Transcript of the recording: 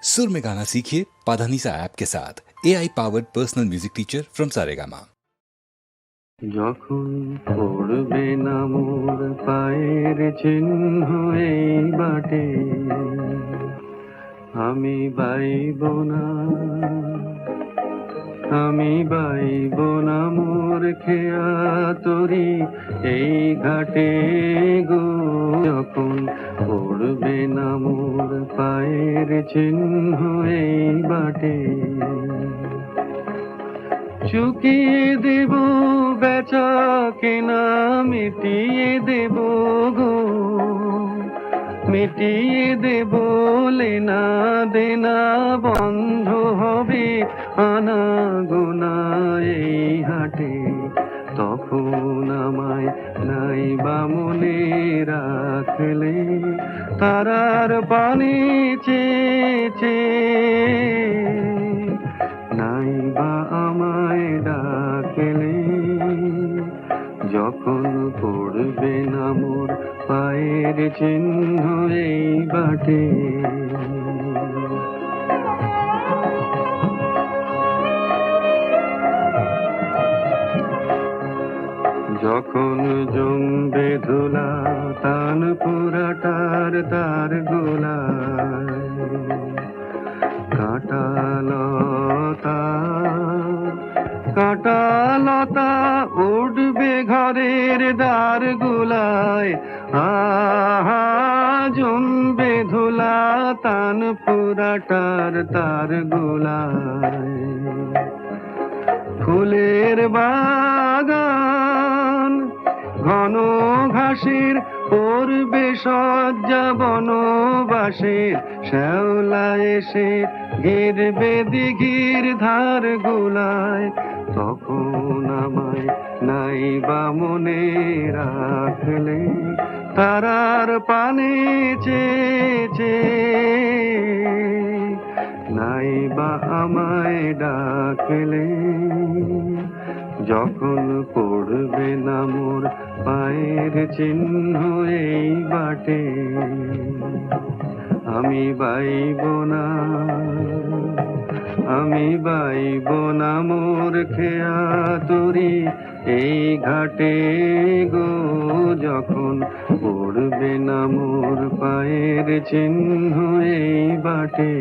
सुर में गाना सीखिए पाधानीसा ऐप के साथ AI powered personal music teacher from Saregama. যখন পড়বে না মোর পায়ের চিহ্ন এই বাটে, আমি বাইব না, আমি বাইব না মোর খেয়া তরি এই ঘাটে গো। যখন পড়বে না মোর পায়ের চিহ্ন এই বাটে, চুকিয়ে দেব বেচা কেনা, মিটিয়ে দেব গো, মিটিয়ে দেব লেনা দেনা, বন্ধ হবে আনা গোনা এই হাটে। তখন আমায় নাই বা মনে রাখলে, তারার পানে চেয়ে নাই বা আমায় ডাকলে। যখন পড়বে না মোর পায়ের চিহ্ন এই বাটে, যখন জমবে ধুলা তান পুরাটার তার গোলায়, কাঁটালতা কাঁটালতা উঠবে ঘরের দ্বার গোলায়, আহা জমবে ধুলা তান পুরাটার তার গোলায়। ফুলের বাগান ঘন ঘাসের পড়বে সজ্জা বনবাসের, শ্যাওলা এসে ঘিরবে দিঘির ধার গোলায়। তখন আমায় নাই বা মনে রাখলে, তারার পানে চেয়ে নাই বা আমায় ডাকলে। যখন পড়বে না মোর পায়ের চিহ্ন এই বাটে, আমি বাইব না, আমি বাইব না মোর খেয়া তরি এই ঘাটে গো। যখন পড়বে না মোর পায়ের চিহ্ন এই বাটে।